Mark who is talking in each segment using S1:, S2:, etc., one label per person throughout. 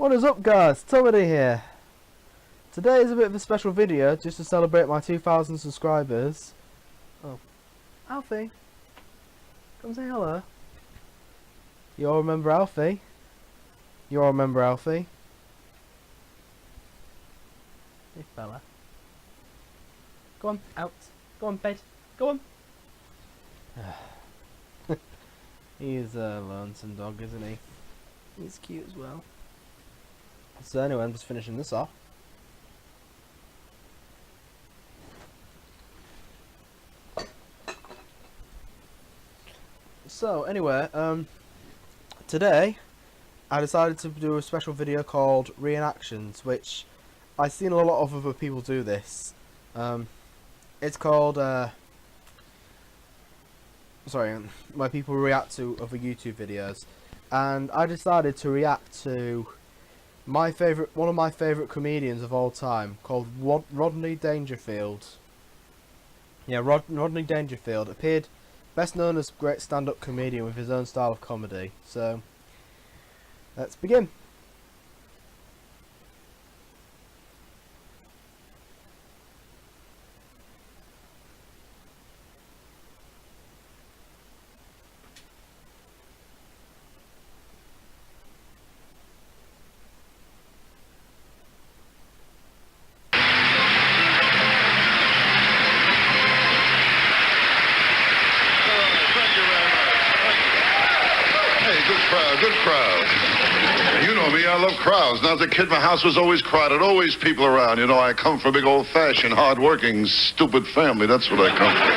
S1: What is up, guys? Tomedy here. Today is a bit of a special video just to celebrate my 2,000 subscribers. Oh, Alfie, come say hello. You all remember Alfie? You all remember Alfie? Hey fella. Go on, out. Go on, bed. Go on. He's a lonesome dog, isn't he? He's cute as well. So anyway, I'm just finishing this off. So anyway, today I decided to do a special video called Reenactions, which I've seen a lot of other people do this. It's called where people react to other YouTube videos, and I decided to react to one of my favourite comedians of all time, called Rodney Dangerfield. Yeah, Rodney Dangerfield appeared, best known as a great stand-up comedian with his own style of comedy. So let's begin.
S2: Good crowd. You know me, I love crowds. Now, as a kid, my house was always crowded, always people around. You know, I come from a big old-fashioned, hard-working, stupid family. That's what I come from.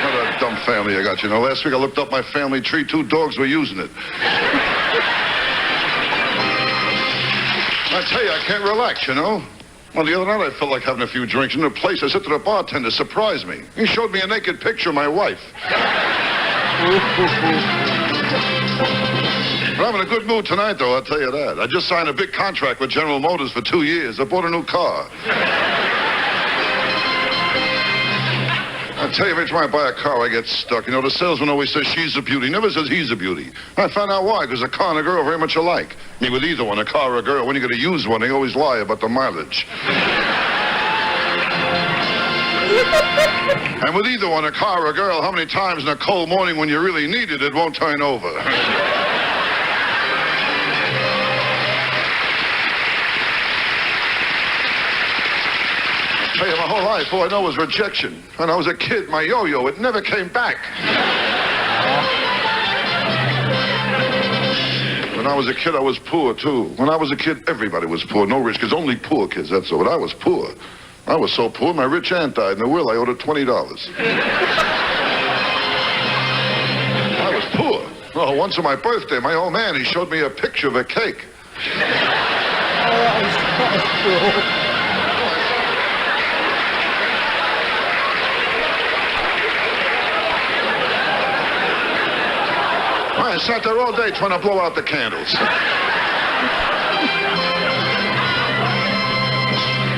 S2: What a dumb family I got, you know. Last week I looked up my family tree. 2 dogs were using it. I tell you, I can't relax, you know. Well, the other night I felt like having a few drinks. In a place, I said to the bartender, surprise me. He showed me a naked picture of my wife. But I'm in a good mood tonight, though, I'll tell you that. I just signed a big contract with General Motors for 2 years. I bought a new car. I tell you, every time I buy a car, I get stuck. You know, the salesman always says she's a beauty, never says he's a beauty. I found out why, because a car and a girl are very much alike. I mean, with either one, a car or a girl, when you're going to use one, they always lie about the mileage. And with either one, a car or a girl, how many times in a cold morning when you really need it, it won't turn over. I tell you, my whole life, all I know was rejection. When I was a kid, my yo-yo, it never came back. When I was a kid, I was poor, too. When I was a kid, everybody was poor. No rich kids, only poor kids, that's all. But I was poor. I was so poor, my rich aunt died. In the will, I owed her $20. I was poor. Oh, once on my birthday, my old man, he showed me a picture of a cake. I sat there all day trying to blow out the candles.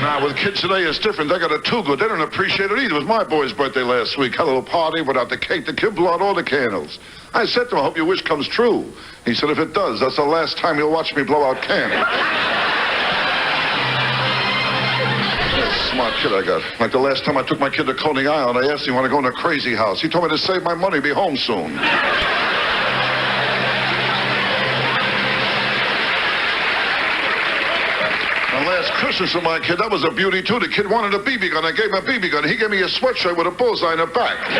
S2: Now, with kids today, it's different. They got it too good. They don't appreciate it either. It was my boy's birthday last week. Had a little party without the cake. The kid blew out all the candles. I said to him, I hope your wish comes true. He said, if it does, that's the last time you'll watch me blow out candles. Smart kid I got. Like the last time I took my kid to Coney Island, I asked him, want to go in a crazy house? He told me to save my money, be home soon. Last Christmas with my kid, that was a beauty, too. The kid wanted a BB gun. I gave him a BB gun. He gave me a sweatshirt with a bullseye in the back. I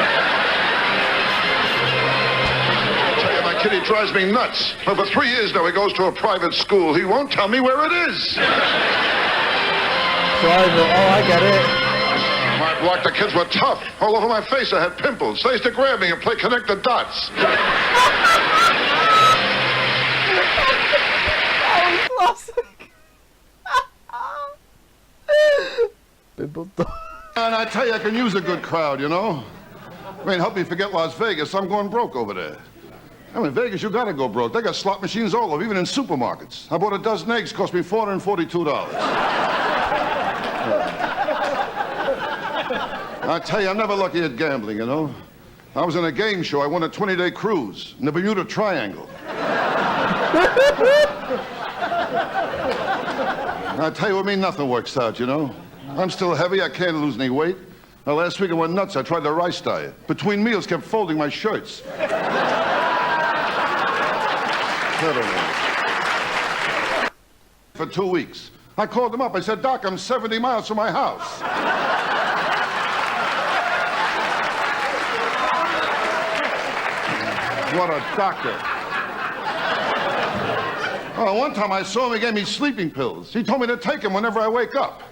S2: tell you, my kid, he drives me nuts. Well, for 3 years now, he goes to a private school. He won't tell me where it is.
S1: Private, oh, I get it.
S2: My block, the kids were tough. All over my face, I had pimples. They used to grab me and play connect the dots.
S1: That was classic.
S2: And I tell you, I can use a good crowd, you know. I mean, help me forget Las Vegas. I'm going broke over there. I mean, Vegas, you gotta go broke. They got slot machines all over, even in supermarkets. I bought a dozen eggs, cost me $442. I tell you, I'm never lucky at gambling, you know. I was in a game show. I won a 20-day cruise in the Bermuda Triangle. I tell you what, nothing works out, you know. I'm still heavy. I can't lose any weight. Now, last week I went nuts. I tried the rice diet. Between meals, kept folding my shirts. For 2 weeks. I called him up. I said, Doc, I'm 70 miles from my house. What a doctor. Oh, one time I saw him, he gave me sleeping pills. He told me to take them whenever I wake up.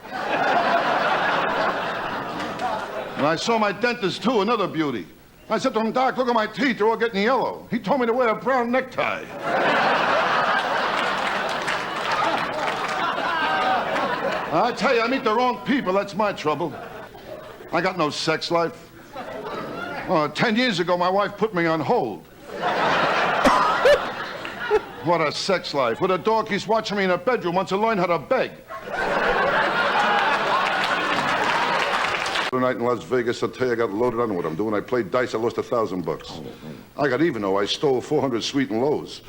S2: And I saw my dentist, too, another beauty. I said to him, Doc, look at my teeth, they're all getting yellow. He told me to wear a brown necktie. I tell you, I meet the wrong people, that's my trouble. I got no sex life. 10 years ago, my wife put me on hold. What a sex life. With a dog, he's watching me in a bedroom, wants to learn how to beg. Tonight in Las Vegas, I'll tell you, I got loaded on what I'm doing. I played dice, I lost $1,000. I got even, though. I stole 400 sweet and lows.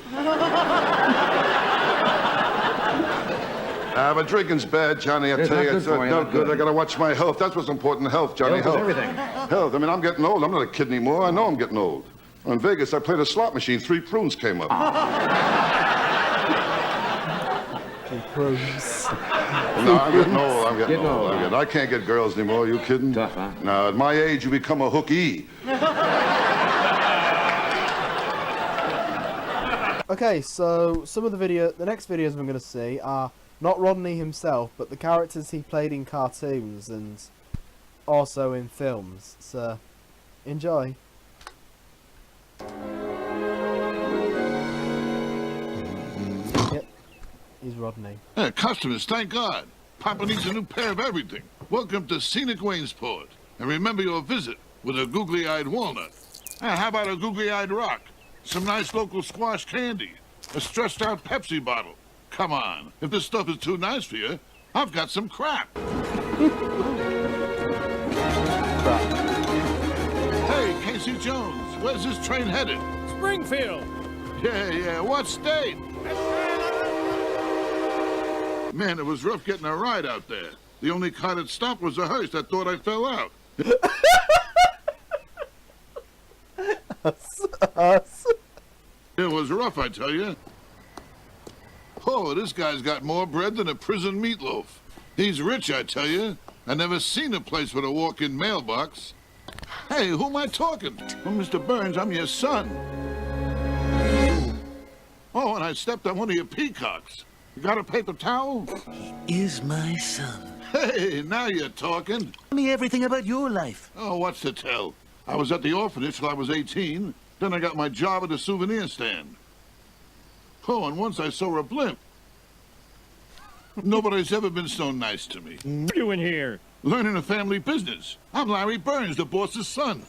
S2: But drinking's bad, Johnny. I tell you, it's no good. I gotta watch my health. That's what's important, health, Johnny.
S3: Health is everything.
S2: Health. I mean, I'm getting old. I'm not a kid anymore. I know I'm getting old. In Vegas, I played a slot machine. 3 prunes came up.
S1: 3 prunes.
S2: No, I'm getting old. I'm getting old. I can't get girls anymore. Are you kidding?
S3: Tough, huh?
S2: No, at my age, you become a hooky.
S1: Okay, so the next videos I'm going to see are not Rodney himself, but the characters he played in cartoons and also in films. So, enjoy. Yep, he's Rodney.
S4: Customers, thank God. Papa needs a new pair of everything. Welcome to scenic Waynesport. And remember your visit with a googly-eyed walnut. How about a googly-eyed rock? Some nice local squash candy. A stressed-out Pepsi bottle. Come on. If this stuff is too nice for you, I've got some crap. Hey, Casey Jones, where's this train headed?
S5: Springfield.
S4: Yeah, what state? Man, it was rough getting a ride out there. The only car that stopped was a hearse that thought I fell out. It was rough, I tell you. Oh, this guy's got more bread than a prison meatloaf. He's rich, I tell you. I never seen a place with a walk-in mailbox. Hey, who am I talking? Well, Mr. Burns, I'm your son. Oh, and I stepped on one of your peacocks. You got a paper towel?
S6: He is my son.
S4: Hey, now you're talking.
S6: Tell me everything about your life.
S4: Oh, what's to tell? I was at the orphanage till I was 18. Then I got my job at a souvenir stand. Oh, and once I saw a blimp. Nobody's ever been so nice to me.
S5: What are you doing here?
S4: Learning a family business. I'm Larry Burns, the boss's son.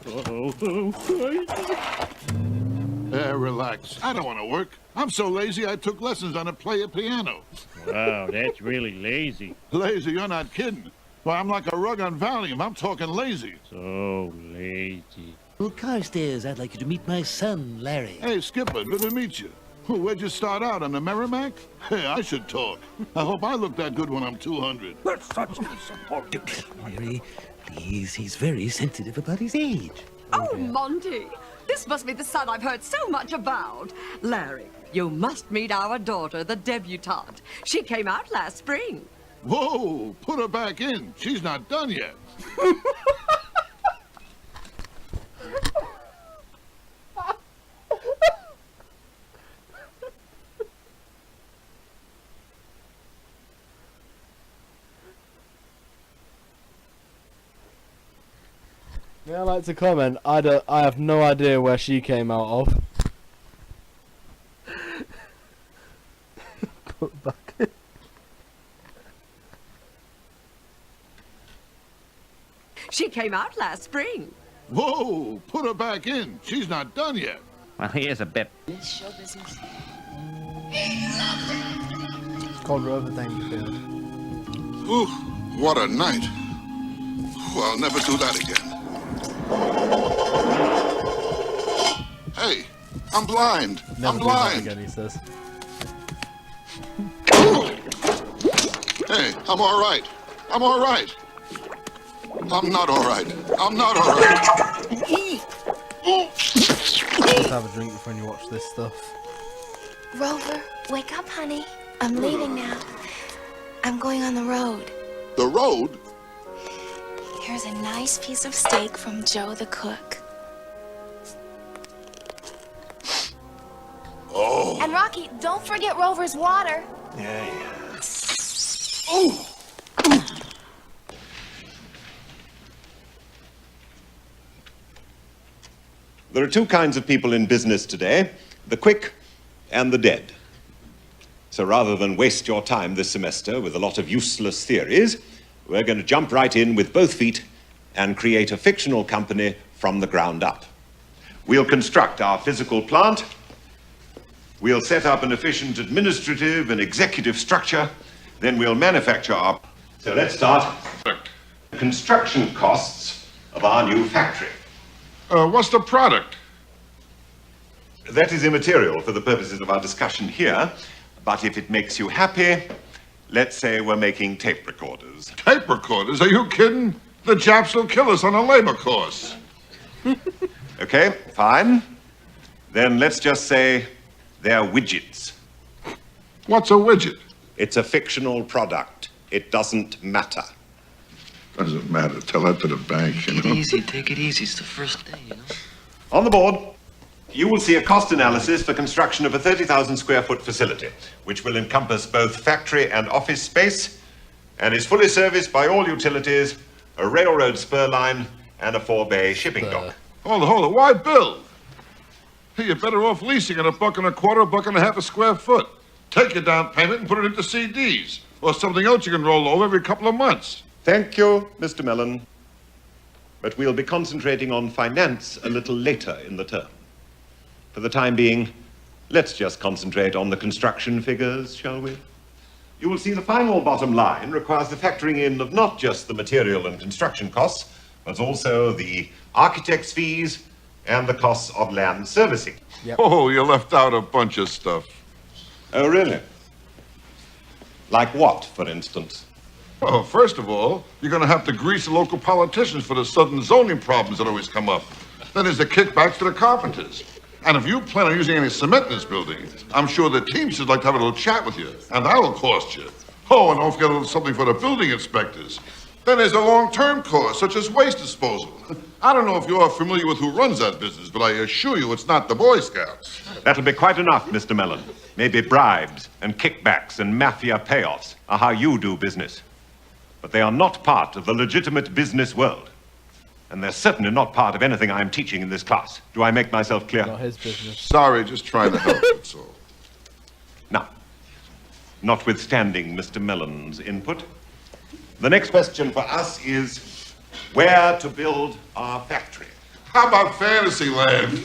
S4: Relax. I don't want to work. I'm so lazy I took lessons on a player piano.
S5: Wow, that's really lazy.
S4: Lazy? You're not kidding. Why, I'm like a rug on Valium. I'm talking lazy.
S5: So lazy.
S6: Well, Carstairs, I'd like you to meet my son, Larry.
S4: Hey, Skipper, good to meet you. Where'd you start out, on the Merrimack? Hey, I should talk. I hope I look that good when I'm 200.
S5: That's such insubordinate.
S6: Larry, please, he's very sensitive about his age.
S7: Oh, Monty, this must be the son I've heard so much about. Larry, you must meet our daughter, the debutante. She came out last spring.
S4: Whoa, put her back in. She's not done yet.
S1: Yeah, I'd like to comment. I have no idea where she came out of. Put back in.
S7: She came out last spring.
S4: Whoa, put her back in. She's not done yet.
S5: Well, here's a bit.
S1: It's called Rodney Dangerfield.
S2: Ooh, what a night. Ooh, I'll never do that again. Hey, I'm blind.
S1: Never
S2: I'm
S1: do that
S2: blind.
S1: again, he says.
S4: Hey, I'm all right. I'm all right. I'm not all right. I'm not all right.
S1: Just have a drink before you watch this stuff.
S3: Rover, wake up, honey. I'm leaving now. I'm going on the road.
S4: The road?
S3: Here's a nice piece of steak from Joe the cook.
S4: Oh.
S3: And Rocky, don't forget Rover's water.
S6: Yeah.
S4: Oh.
S8: There are two kinds of people in business today, the quick and the dead. So rather than waste your time this semester with a lot of useless theories, we're going to jump right in with both feet and create a fictional company from the ground up. We'll construct our physical plant, we'll set up an efficient administrative and executive structure, then we'll manufacture our... So let's start. Construction costs of our new factory.
S4: What's the product?
S8: That is immaterial for the purposes of our discussion here, but if it makes you happy, let's say we're making tape recorders.
S4: Tape recorders? Are you kidding? The Japs will kill us on a labor course.
S8: Okay, fine. Then let's just say they're widgets.
S4: What's a widget?
S8: It's a fictional product. It doesn't matter.
S4: Doesn't matter. Tell that to the bank, you know.
S6: Take it easy. It's the first day, you know.
S8: On the board, you will see a cost analysis for construction of a 30,000 square foot facility, which will encompass both factory and office space, and is fully serviced by all utilities, a railroad spur line, and a 4-bay shipping dock.
S4: Hold it. Why build? Hey, you're better off leasing at $1.25, $1.50 a square foot. Take your down payment and put it into CDs, or something else you can roll over every couple of months.
S8: Thank you, Mr. Mellon. But we'll be concentrating on finance a little later in the term. For the time being, let's just concentrate on the construction figures, shall we? You will see the final bottom line requires the factoring in of not just the material and construction costs, but also the architect's fees and the costs of land servicing.
S1: Yep.
S4: Oh, you left out a bunch of stuff.
S8: Oh, really? Like what, for instance?
S4: Well, first of all, you're going to have to grease the local politicians for the sudden zoning problems that always come up. Then there's the kickbacks to the carpenters. And if you plan on using any cement in this building, I'm sure the teams would like to have a little chat with you, and that'll cost you. Oh, and don't forget a little something for the building inspectors. Then there's the long-term costs, such as waste disposal. I don't know if you're familiar with who runs that business, but I assure you it's not the Boy Scouts.
S8: That'll be quite enough, Mr. Mellon. Maybe bribes and kickbacks and mafia payoffs are how you do business. But they are not part of the legitimate business world. And they're certainly not part of anything I'm teaching in this class. Do I make myself clear?
S1: Not his business.
S4: Sorry, just trying to help, that's all.
S8: Now, notwithstanding Mr. Mellon's input, the next question for us is where to build our factory.
S4: How about Fantasyland?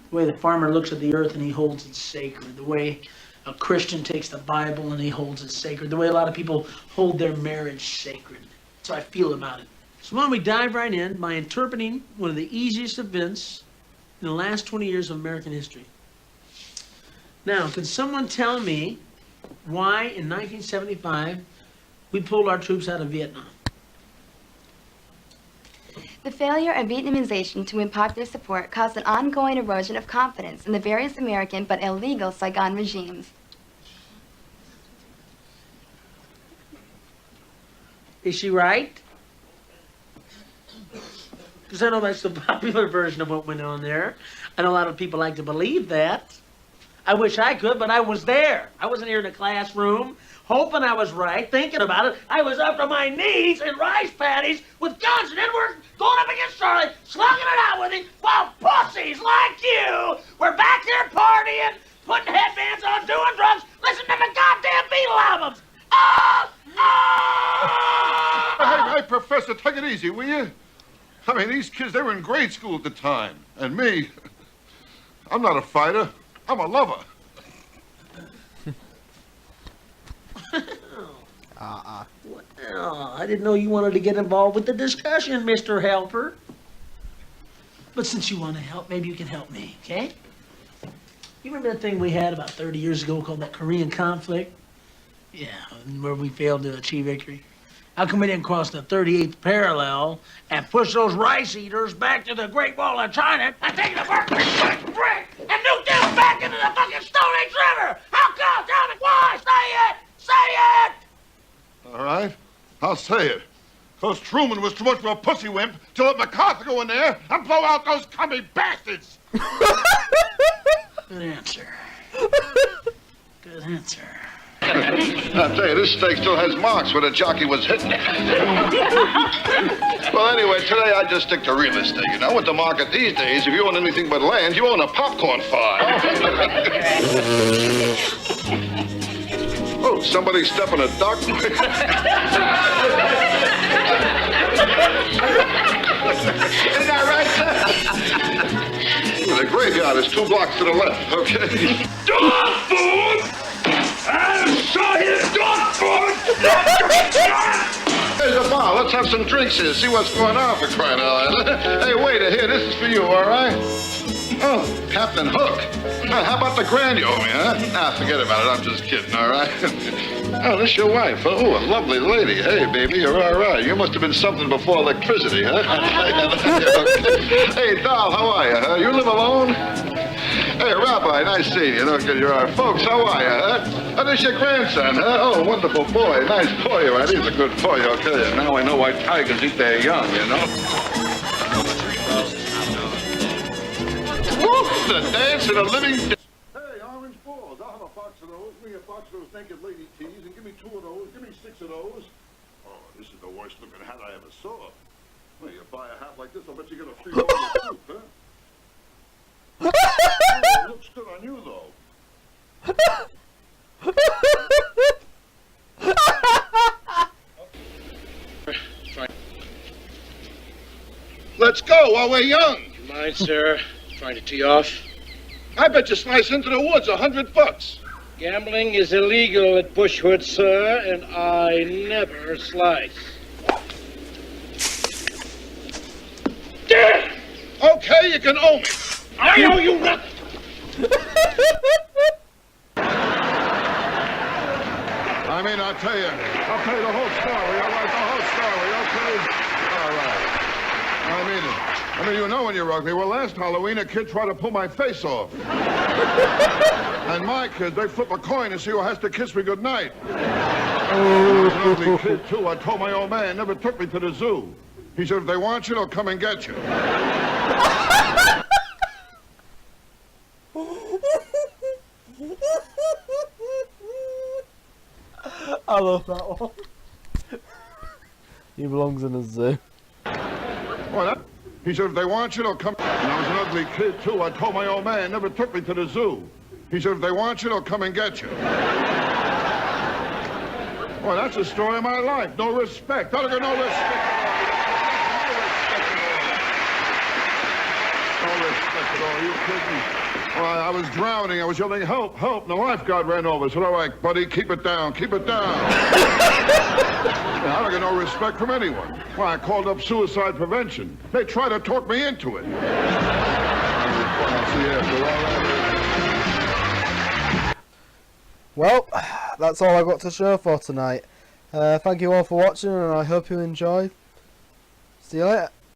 S9: The way the farmer looks at the earth and he holds it sacred. The way a Christian takes the Bible and he holds it sacred. The way a lot of people hold their marriage sacred. That's how I feel about it. So why don't we dive right in by interpreting one of the easiest events in the last 20 years of American history. Now, can someone tell me why in 1975 we pulled our troops out of Vietnam?
S10: The failure of Vietnamization to win popular support caused an ongoing erosion of confidence in the various American but illegal Saigon regimes.
S9: Is she right? Because I know that's the popular version of what went on there. I know a lot of people like to believe that. I wish I could, but I was there. I wasn't here in the classroom, hoping I was right, thinking about it. I was up to my knees in rice paddies with guns, and then we're going up against Charlie, slugging it out with him, while pussies like you were back here partying, putting headbands on, doing drugs, listening to the goddamn Beatle albums. Oh! Oh!
S4: Hey, Professor, take it easy, will you? I mean, these kids, they were in grade school at the time. And me, I'm not a fighter. I'm a lover.
S9: Well, I didn't know you wanted to get involved with the discussion, Mr. Helper. But since you want to help, maybe you can help me, okay? You remember that thing we had about 30 years ago called that Korean conflict? Yeah, where we failed to achieve victory. How come we didn't cross the 38th parallel and push those rice eaters back to the Great Wall of China and take the Berkeley brick and nuke them back into the fucking Stone Age River? How come? Tell me why? Say it! Say it!
S2: All right, I'll say it. Because Truman was too much of a pussy wimp to let MacArthur go in there and blow out those commie bastards.
S9: Good answer. Good answer.
S2: I'll tell you, this steak still has marks where the jockey was hitting it. Well, anyway, today I just stick to real estate. You know, with the market these days, if you own anything but land, you own a popcorn farm. Oh, somebody stepping a duck? Isn't that right? The graveyard is 2 blocks to the left, okay?
S11: Dog food! I saw his dog food!
S2: There's a bar. Let's have some drinks here. See what's going on, for crying out loud. Hey, waiter, here. This is for you, all right? Oh, Captain Hook. How about the grand you owe me, huh? Nah, forget about it. I'm just kidding, all right? Oh, this your wife, huh? Oh, a lovely lady. Hey, baby, you're all right. You must have been something before electricity, huh? Hey, doll, how are you, huh? You live alone? Hey, Rabbi, nice seeing you. Don't get your eye. Folks, how are you, huh? Oh, this your grandson, huh? Oh, wonderful boy. Nice boy, right? He's a good boy, I'll tell you. Now I know why tigers eat their young, you know? Woo! The dance of the living... Hey, orange balls. I'll have a box of those. Give me a box of those naked lady tees, and give me 2 of those. Give me 6 of those. Oh, this is the worst looking hat I ever saw. Well, you buy a hat like this, I'll bet you get a free roll of soup, huh? Oh, it looks good on you, though. Let's go while we're young.
S11: You mind, sir, trying to tee off?
S2: I bet you slice into the woods $100.
S11: Gambling is illegal at Bushwood, sir, and I never slice.
S2: Okay, you can owe me.
S11: I owe you nothing.
S2: I mean, I'll tell you the whole story. I like the whole story, okay? All right. I mean, you know when you're ugly. Well, last Halloween, a kid tried to pull my face off. And my kids, they flip a coin and see who has to kiss me goodnight. I was an ugly kid, too. I told my old man, never took me to the zoo. He said, if they want you, they'll come and get you.
S1: I love that one. He belongs in a zoo.
S2: What? He said, if they want you, they'll come. And I was an ugly kid, too. I told my old man, never took me to the zoo. He said, if they want you, they'll come and get you. Well, that's the story of my life. No respect. I got no respect. No respect at all. You kidding? Well, I was drowning. I was yelling, help, help. And the lifeguard ran over. Said, all right, buddy, keep it down. Keep it down. I don't get no respect from anyone. Well, I called up suicide prevention. They tried to talk me into it.
S1: Well, that's all I got to show for tonight. Thank you all for watching, and I hope you enjoyed. See you later.